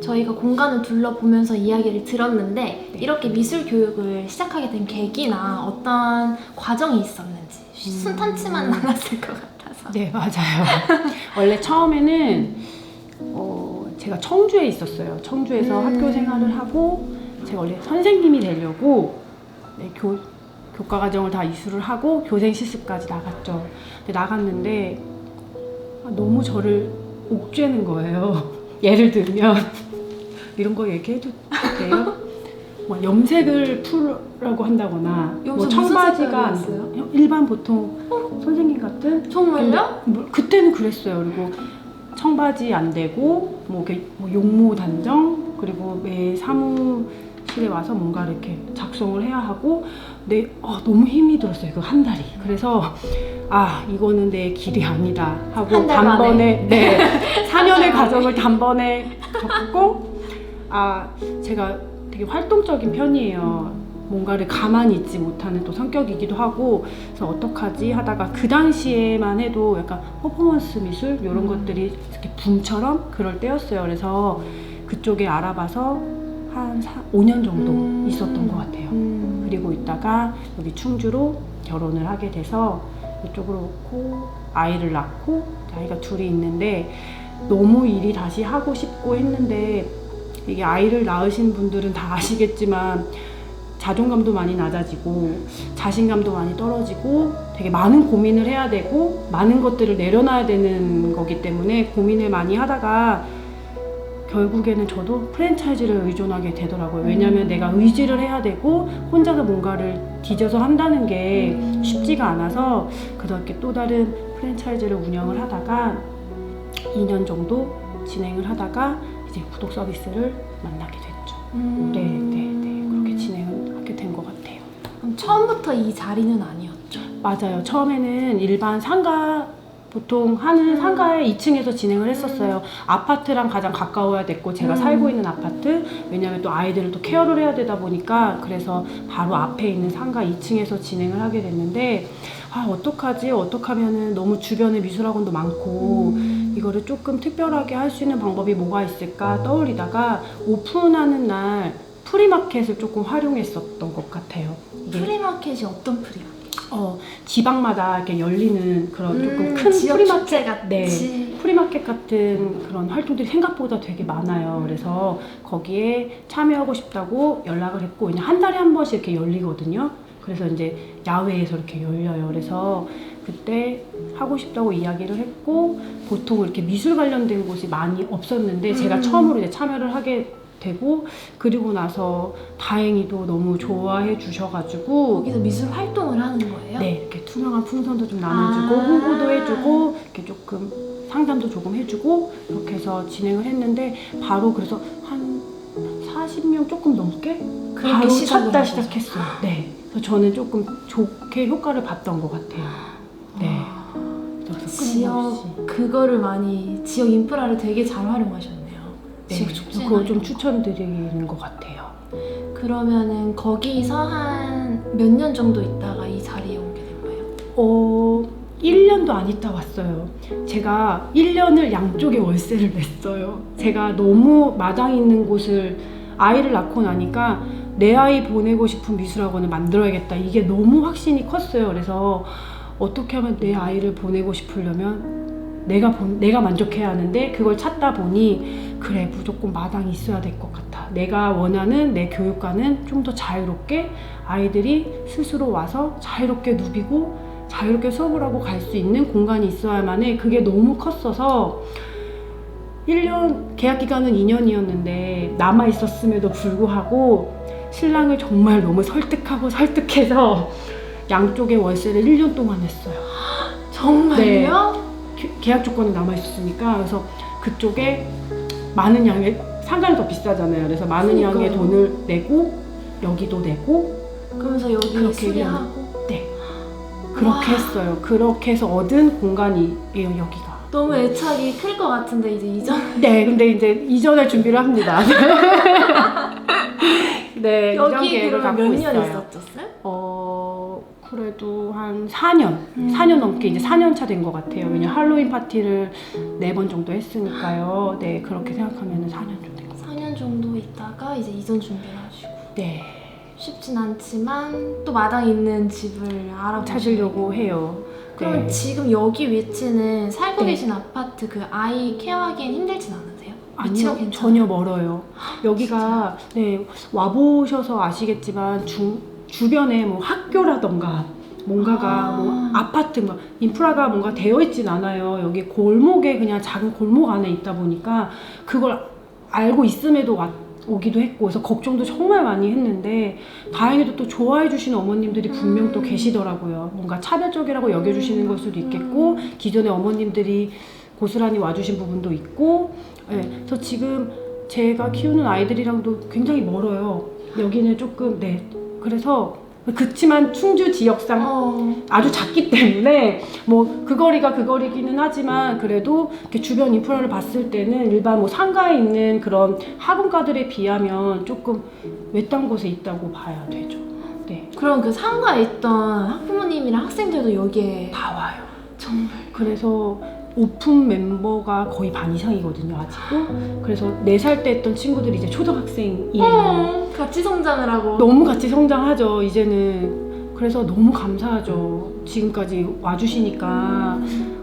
저희가 공간을 둘러보면서 이야기를 들었는데 이렇게 미술 교육을 시작하게 된 계기나 어떤 과정이 있었는지 순탄치만 않았을 것 같아서. 네, 맞아요. 원래 처음에는 제가 청주에 있었어요. 청주에서 학교 생활을 하고 제가 원래 선생님이 되려고 교과 과정을 다 이수를 하고 교생 실습까지 나갔죠. 근데 나갔는데 너무 저를 옥죄는 거예요. 예를 들면 이런 거 얘기해도 돼요? 뭐 염색을 풀라고 한다거나 뭐 청바지가 안 돼요. 일반 보통 선생님 같은. 정말요? 그때는 그랬어요. 그리고 청바지 안 되고 뭐 용모 단정, 그리고 매 사무실에 와서 뭔가 이렇게 작성을 해야 하고 너무 힘이 들었어요. 그 한 달이. 그래서 이거는 내 길이 아니다 하고 단번에 4년의 과정을 단번에 겪고 제가 되게 활동적인 편이에요. 뭔가를 가만히 있지 못하는 또 성격이기도 하고, 그래서 어떡하지 하다가 그 당시에만 해도 약간 퍼포먼스 미술 이런 것들이 이렇게 붐처럼 그럴 때였어요. 그래서 그쪽에 알아봐서 한 5년 정도 있었던 것 같아요. 그리고 있다가 여기 충주로 결혼을 하게 돼서 이쪽으로 오고 아이를 낳고 아이가 둘이 있는데 너무 일이 다시 하고 싶고 했는데, 이게 아이를 낳으신 분들은 다 아시겠지만 자존감도 많이 낮아지고 자신감도 많이 떨어지고 되게 많은 고민을 해야 되고 많은 것들을 내려놔야 되는 거기 때문에 고민을 많이 하다가 결국에는 저도 프랜차이즈를 의존하게 되더라고요. 왜냐하면 내가 의지를 해야 되고 혼자서 뭔가를 뒤져서 한다는 게 쉽지가 않아서 그렇게 또 다른 프랜차이즈를 운영을 하다가 2년 정도 진행을 하다가 이제 구독 서비스를 만나게 됐죠. 그렇게 진행을 하게 된 것 같아요. 그럼 처음부터 이 자리는 아니었죠? 맞아요. 처음에는 일반 상가 보통 하는 상가에 2층에서 진행을 했었어요. 아파트랑 가장 가까워야 됐고 제가 살고 있는 아파트, 왜냐면 또 아이들을 또 케어를 해야 되다 보니까 그래서 바로 앞에 있는 상가 2층에서 진행을 하게 됐는데 어떡하지? 어떡하면은 너무 주변에 미술학원도 많고 이거를 조금 특별하게 할 수 있는 방법이 뭐가 있을까 떠올리다가 오픈하는 날 프리마켓을 조금 활용했었던 것 같아요. 프리마켓이 어떤 프리마켓? 지방마다 이렇게 열리는 그런 조금 큰 프리마켓 프리마켓 같은 그런 활동들이 생각보다 되게 많아요. 그래서 거기에 참여하고 싶다고 연락을 했고, 그냥 한 달에 한 번씩 이렇게 열리거든요. 그래서 이제 야외에서 이렇게 열려요. 그래서 그때 하고 싶다고 이야기를 했고, 보통 이렇게 미술 관련된 곳이 많이 없었는데 제가 처음으로 이제 참여를 하게 되고, 그리고 나서 다행히도 너무 좋아해 주셔가지고 거기서 미술 활동을 하는 거예요? 네, 이렇게 투명한 풍선도 좀 나눠주고 홍보도 해주고 이렇게 조금 상담도 조금 해주고 이렇게 해서 진행을 했는데, 바로 그래서 한 40명 조금 넘게 바로 첫 달 시작했어요. 네, 그래서 저는 조금 좋게 효과를 봤던 것 같아요. 네. 그거를 많이 지역 인프라를 되게 잘 활용하셨네요. 네, 그거 좀 추천드리는 것 같아요. 그러면은 거기서 한 몇 년 정도 있다가 이 자리에 오게 된 거예요? 1년도 안 있다 왔어요. 제가 1년을 양쪽에 월세를 냈어요. 제가 너무 마당 있는 곳을 아이를 낳고 나니까 내 아이 보내고 싶은 미술학원을 만들어야겠다. 이게 너무 확신이 컸어요. 그래서 어떻게 하면 내 아이를 보내고 싶으려면 내가 만족해야 하는데, 그걸 찾다 보니 그래, 무조건 마당이 있어야 될 것 같아. 내가 원하는 내 교육과는 좀 더 자유롭게 아이들이 스스로 와서 자유롭게 누비고 자유롭게 수업을 하고 갈 수 있는 공간이 있어야만 해. 그게 너무 컸어서 1년, 계약 기간은 2년이었는데 남아 있었음에도 불구하고 신랑을 정말 너무 설득해서 양쪽의 월세를 1년 동안 했어요. 정말요? 네. 계약 조건은 남아있었으니까. 그래서 그쪽에 많은 양의 상가는 더 비싸잖아요. 그래서 많은 양의 돈을 내고 여기도 내고, 그러면서 여기 수리하고 그렇게 했어요. 그렇게 해서 얻은 공간이에요, 여기가. 너무 애착이 클 것 같은데 이제 이전. 네, 근데 이제 이전할 준비를 합니다. 네, 여기 이전 계획을 갖고 몇 있어요. 년 있었었어요? 그래도 한 4년 넘게 이제 4년 차 된 것 같아요. 왜냐면 할로윈 파티를 4번 정도 했으니까요. 네, 그렇게 생각하면 4년 좀 된 것 같아요. 이제 이전 준비를 하시고 네. 쉽진 않지만 또 마당 있는 집을 찾으려고 해요. 그럼 네. 지금 여기 위치는 살고 네. 계신 아파트 그 아이 케어하기엔 힘들진 않으세요? 위치가 아니요, 괜찮아요? 전혀 멀어요. 여기가 네, 와보셔서 아시겠지만 주변에 뭐 학교라던가 뭔가가 뭐 아파트 뭐 인프라가 뭔가 되어 있진 않아요. 여기 골목에 그냥 작은 골목 안에 있다 보니까 그걸 알고 있음에도 오기도 했고, 그래서 걱정도 정말 많이 했는데 다행히도 또 좋아해 주시는 어머님들이 분명 또 계시더라고요. 뭔가 차별적이라고 여겨주시는 걸 수도 있겠고, 기존의 어머님들이 고스란히 와주신 부분도 있고, 네, 그래서 지금 제가 키우는 아이들이랑도 굉장히 멀어요. 여기는 조금, 네, 그래서 그치만 충주 지역상 아주 작기 때문에 뭐 그 거리가 그 거리기는 하지만 그래도 이렇게 주변 인프라를 봤을 때는 일반 뭐 상가에 있는 그런 학원가들에 비하면 조금 외딴 곳에 있다고 봐야 되죠. 네. 그럼 그 상가에 있던 학부모님이랑 학생들도 여기에 다 와요. 정말 그래서 오픈 멤버가 거의 반 이상이거든요, 아직도. 그래서 4살 때 했던 친구들이 이제 초등학생이에요. 같이 성장을 하고 너무 같이 성장하죠, 이제는. 그래서 너무 감사하죠. 지금까지 와주시니까.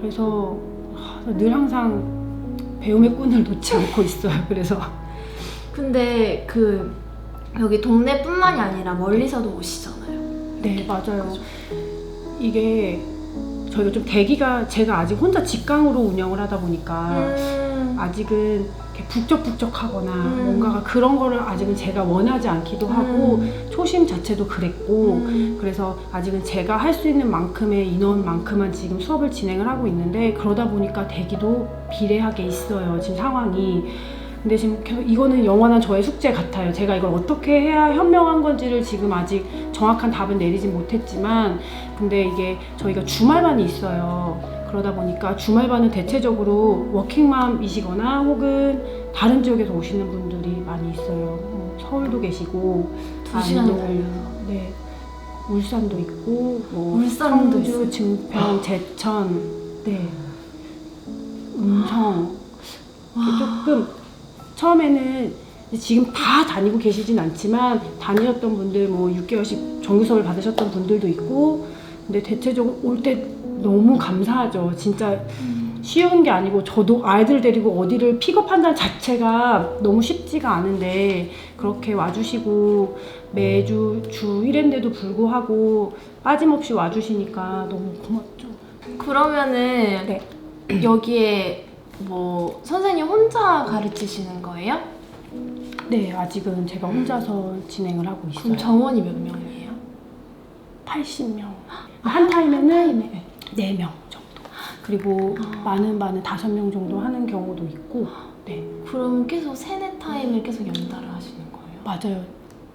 그래서 늘 항상 배움의 꾼을 놓지 않고 있어요. 그래서. 근데 그 여기 동네뿐만이 아니라 멀리서도 오시잖아요. 네, 맞아요. 이게 저희가 좀 대기가, 제가 아직 혼자 직강으로 운영을 하다 보니까 아직은 이렇게 북적북적하거나 뭔가가 그런 거를 아직은 제가 원하지 않기도 하고 초심 자체도 그랬고 그래서 아직은 제가 할 수 있는 만큼의 인원만큼만 지금 수업을 진행을 하고 있는데, 그러다 보니까 대기도 비례하게 있어요, 지금 상황이. 근데 지금 계속 이거는 영원한 저의 숙제 같아요. 제가 이걸 어떻게 해야 현명한 건지를 지금 아직 정확한 답은 내리진 못했지만, 근데 이게 저희가 주말반이 있어요. 그러다 보니까 주말반은 대체적으로 워킹맘이시거나 혹은 다른 지역에서 오시는 분들이 많이 있어요. 서울도 계시고 2시간이 걸려요. 네, 울산도 있고 뭐 울산도 청주, 있어요? 증평, 제천, 네, 음성. 조금 처음에는 지금 다 다니고 계시진 않지만 다니셨던 분들 뭐 6개월씩 정규 수업을 받으셨던 분들도 있고, 근데 대체적으로 올 때 너무 감사하죠. 진짜 쉬운 게 아니고 저도 아이들 데리고 어디를 픽업한다는 자체가 너무 쉽지가 않은데 그렇게 와주시고 매주 주 1회인데도 불구하고 빠짐없이 와주시니까 너무 고맙죠. 그러면은 네. 여기에 뭐 선생님 혼자 가르치시는 거예요? 네, 아직은 제가 혼자서 진행을 하고 있어요. 그럼 정원이 몇 명이에요? 80명. 한 타임에는 4명 정도. 그리고 많은 반은 5명 정도 하는 경우도 있고. 네. 그럼 계속 3-4타임을 계속 연달아 하시는 거예요? 맞아요.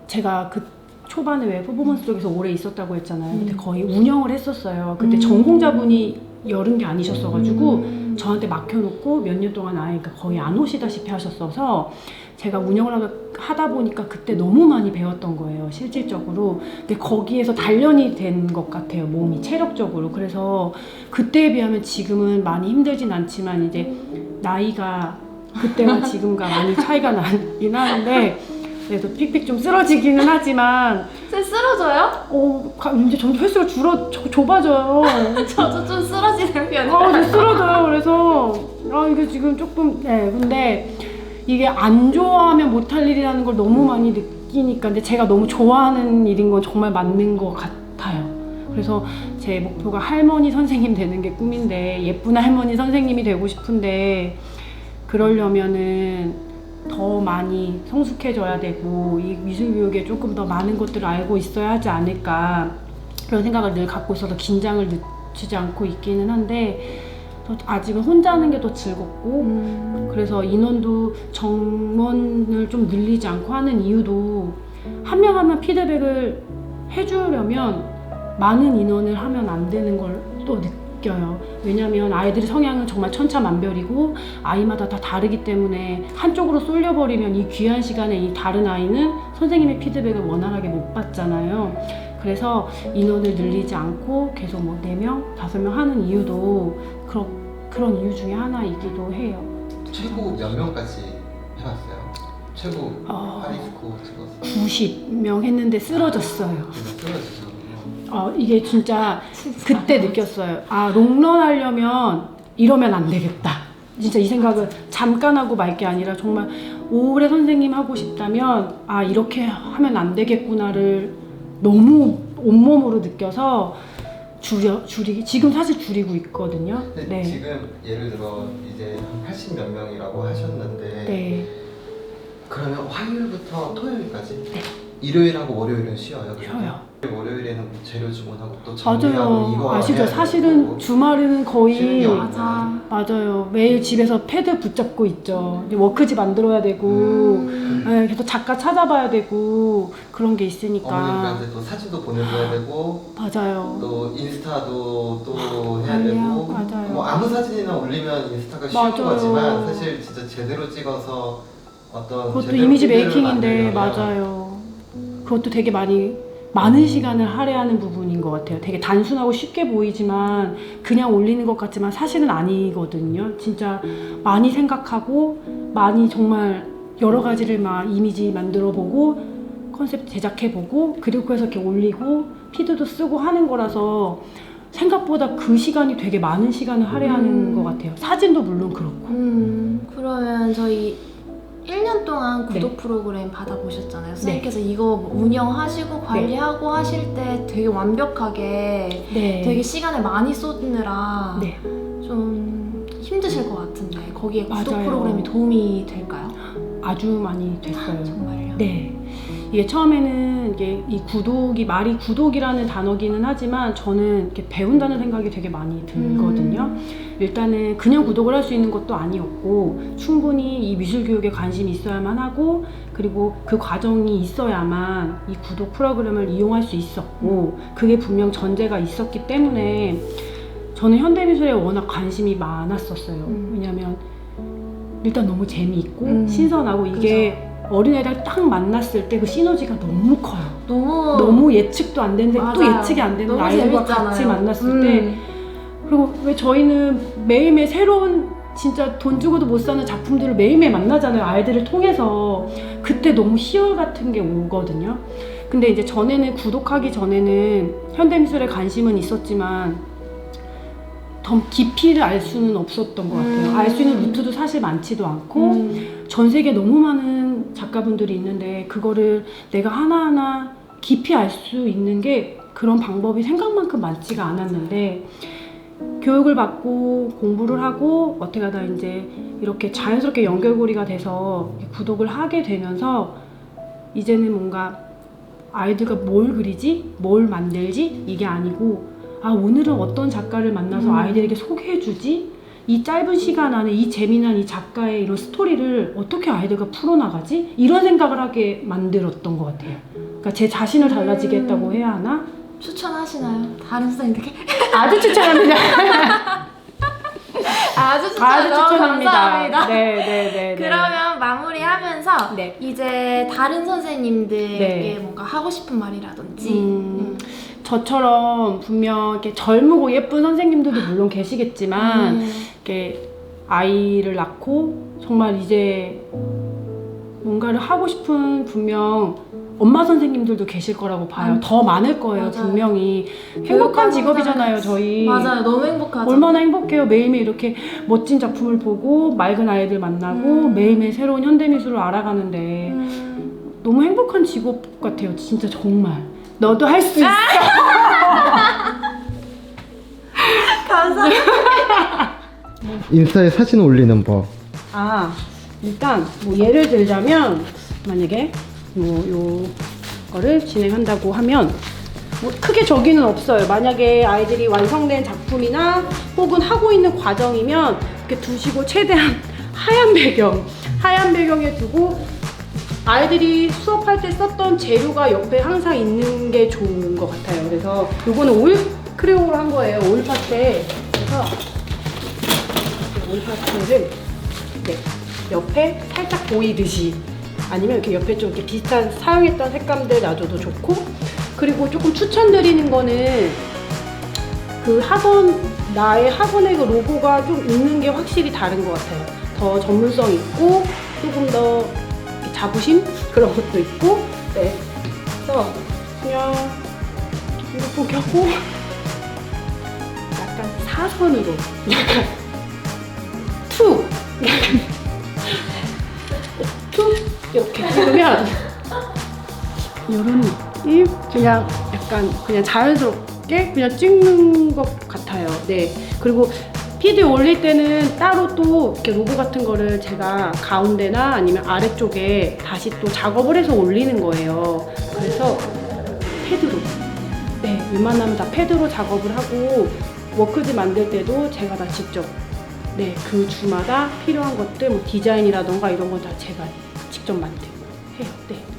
제가 그 초반에 왜 퍼포먼스 쪽에서 오래 있었다고 했잖아요. 근데 거의 운영을 했었어요. 그때 전공자분이 여른 게 아니셨어가지고 저한테 맡겨놓고 몇 년 동안 아이가 거의 안 오시다시피 하셨어서 제가 운영을 하다 보니까 그때 너무 많이 배웠던 거예요, 실질적으로. 근데 거기에서 단련이 된 것 같아요, 몸이 체력적으로. 그래서 그때에 비하면 지금은 많이 힘들진 않지만 이제 나이가 그때와 지금과 많이 차이가 나긴 하는데, 그래서 픽픽 좀 쓰러지기는 하지만 쌤 쓰러져요? 이제 점점 횟수가 좁아져요. 저도 좀 쓰러지는 편이에요. 저 쓰러져요. 그래서 이게 지금 조금, 네, 근데 이게 안 좋아하면 못할 일이라는 걸 너무 많이 느끼니까, 근데 제가 너무 좋아하는 일인 건 정말 맞는 것 같아요. 그래서 제 목표가 할머니 선생님 되는 게 꿈인데, 예쁜 할머니 선생님이 되고 싶은데, 그러려면은 더 많이 성숙해져야 되고 이 미술교육에 조금 더 많은 것들을 알고 있어야 하지 않을까, 그런 생각을 늘 갖고 있어서 긴장을 늦추지 않고 있기는 한데, 아직은 혼자 하는 게 더 즐겁고 그래서 인원도 정원을 좀 늘리지 않고 하는 이유도, 한 명 한 명 피드백을 해주려면 많은 인원을 하면 안 되는 걸 또 느껴요. 왜냐면 아이들의 성향은 정말 천차만별이고 아이마다 다 다르기 때문에 한쪽으로 쏠려버리면 이 귀한 시간에 이 다른 아이는 선생님의 피드백을 원활하게 못 받잖아요. 그래서 인원을 늘리지 않고 계속 뭐 4명, 5명 하는 이유도 그런 이유 중에 하나이기도 해요. 최고 몇 명까지 해봤어요? 최고 하이스코어 찍었어요. 90명 했는데 쓰러졌어요. 쓰러지죠. 이게 진짜 그때 느꼈어요. 롱런 하려면 이러면 안 되겠다. 진짜 이 생각을 잠깐 하고 말 게 아니라 정말 오래 선생님 하고 싶다면 이렇게 하면 안 되겠구나를 너무 온몸으로 느껴서 줄이기 지금 사실 줄이고 있거든요. 근데 지금 예를 들어 이제 한 80 몇 명이라고 하셨는데 네. 그러면 화요일부터 토요일까지? 일요일하고 월요일은 쉬어요? 쉬어요. 월요일에는 재료 주문하고 또 정리하고 맞아요. 이거 아시죠? 해야 사실은 되고. 주말에는 거의 쉬는 게 없는 맞아. 맞아요. 매일 집에서 패드 붙잡고 있죠. 이제 워크지 만들어야 되고 계속 작가 찾아봐야 되고 그런 게 있으니까. 어머님들한테 또 사진도 보내줘야 되고 맞아요. 또 인스타도 또 해야 알려. 되고 맞아요. 뭐 아무 사진이나 올리면 인스타가 쉬운 맞아요. 거지만 사실 진짜 제대로 찍어서 어떤 그것도 제대로 이미지 피드를 메이킹인데 만들려면 맞아요. 그것도 되게 많은 시간을 할애하는 부분인 것 같아요. 되게 단순하고 쉽게 보이지만 그냥 올리는 것 같지만 사실은 아니거든요. 진짜 많이 생각하고 많이 정말 여러 가지를 막 이미지 만들어 보고 컨셉 제작해 보고 그리고 해서 이렇게 올리고 피드도 쓰고 하는 거라서 생각보다 그 시간이 되게 많은 시간을 할애하는 것 같아요. 사진도 물론 그렇고. 그러면 저희 1년 동안 구독 네. 프로그램 받아보셨잖아요. 선생님께서 이거 뭐 운영하시고 관리하고 하실 때 되게 완벽하게 네. 되게 시간을 많이 쏟느라 네. 좀 힘드실 것 같은데 거기에 구독 맞아요. 프로그램이 도움이 될까요? 아주 많이 됐어요. 정말요? 네. 이게 처음에는 이게 이 구독이 말이 구독이라는 단어기는 하지만 저는 이렇게 배운다는 생각이 되게 많이 들거든요. 일단은 그냥 구독을 할 수 있는 것도 아니었고 충분히 이 미술 교육에 관심이 있어야만 하고 그리고 그 과정이 있어야만 이 구독 프로그램을 이용할 수 있었고 그게 분명 전제가 있었기 때문에 저는 현대미술에 워낙 관심이 많았었어요. 왜냐면 일단 너무 재미있고 신선하고 이게 어린애들 딱 만났을 때 그 시너지가 너무 커요. 너무 예측도 안 되는데 또 맞아요. 예측이 안 되는 너무 아이들과 재밌잖아요. 같이 만났을 때 그리고 왜 저희는 매일매일 새로운 진짜 돈 주고도 못 사는 작품들을 매일매일 만나잖아요. 아이들을 통해서 그때 너무 희열 같은 게 오거든요. 근데 이제 전에는 구독하기 전에는 현대미술에 관심은 있었지만 더 깊이를 알 수는 없었던 것 같아요. 알 수 있는 루트도 사실 많지도 않고 전 세계에 너무 많은 작가분들이 있는데 그거를 내가 하나하나 깊이 알 수 있는 게 그런 방법이 생각만큼 많지가 않았는데 교육을 받고 공부를 하고 어떻게 하다 이제 이렇게 자연스럽게 연결고리가 돼서 구독을 하게 되면서 이제는 뭔가 아이들과 뭘 그리지? 뭘 만들지? 이게 아니고 오늘은 어떤 작가를 만나서 아이들에게 소개해주지? 이 짧은 시간 안에 이 재미난 이 작가의 이런 스토리를 어떻게 아이들과 풀어나가지? 이런 생각을 하게 만들었던 것 같아요. 그러니까 제 자신을 달라지게 했다고 해야 하나? 추천하시나요? 다른 선생님들께? 아주 추천합니다. 아주 추천 아주 너무 추천합니다. 감사합니다. 네. 그러면 마무리하면서 네. 이제 다른 선생님들에게 네. 뭔가 하고 싶은 말이라든지 저처럼 분명 이렇게 젊고 예쁜 선생님들도 물론 계시겠지만 이렇게 아이를 낳고 정말 이제 뭔가를 하고 싶은 분명 엄마 선생님들도 계실 거라고 봐요. 더 많을 거예요. 맞아요. 분명히. 행복한 직업이잖아요, 저희. 맞아요. 너무 행복하죠. 얼마나 행복해요. 매일매일 이렇게 멋진 작품을 보고 맑은 아이들 만나고 매일매일 새로운 현대미술을 알아가는데 너무 행복한 직업 같아요. 진짜 정말. 너도 할 수 있어. 감사합니다. 인스타에 사진 올리는 법. 일단 뭐 예를 들자면 만약에 뭐 요거를 진행한다고 하면 뭐 크게 저기는 없어요. 만약에 아이들이 완성된 작품이나 혹은 하고 있는 과정이면 이렇게 두시고 최대한 하얀 배경에 두고 아이들이 수업할 때 썼던 재료가 옆에 항상 있는 게 좋은 것 같아요. 그래서 요거는 오일 크레용으로 한 거예요. 오일 파스텔. 그래서 오일 파스텔을 옆에 살짝 보이듯이 아니면 이렇게 옆에 좀 이렇게 비슷한 사용했던 색감들 놔줘도 좋고 그리고 조금 추천드리는 거는 그 나의 학원의 그 로고가 좀 있는 게 확실히 다른 것 같아요. 더 전문성 있고 조금 더 자부심 그런 것도 있고, 네. 그래서 그냥 이렇게 하고 약간 사선으로 약간 툭 이렇게 찍으면 이런 느낌? 그냥 약간 그냥 자연스럽게 그냥 찍는 것 같아요. 네. 그리고 피드에 올릴 때는 따로 또 이렇게 로고 같은 거를 제가 가운데나 아니면 아래쪽에 다시 또 작업을 해서 올리는 거예요. 그래서 패드로, 네, 웬만하면 다 패드로 작업을 하고, 워크지 만들 때도 제가 다 직접, 네, 그 주마다 필요한 것들, 뭐 디자인이라던가 이런 건 다 제가 직접 만들고 해요. 네.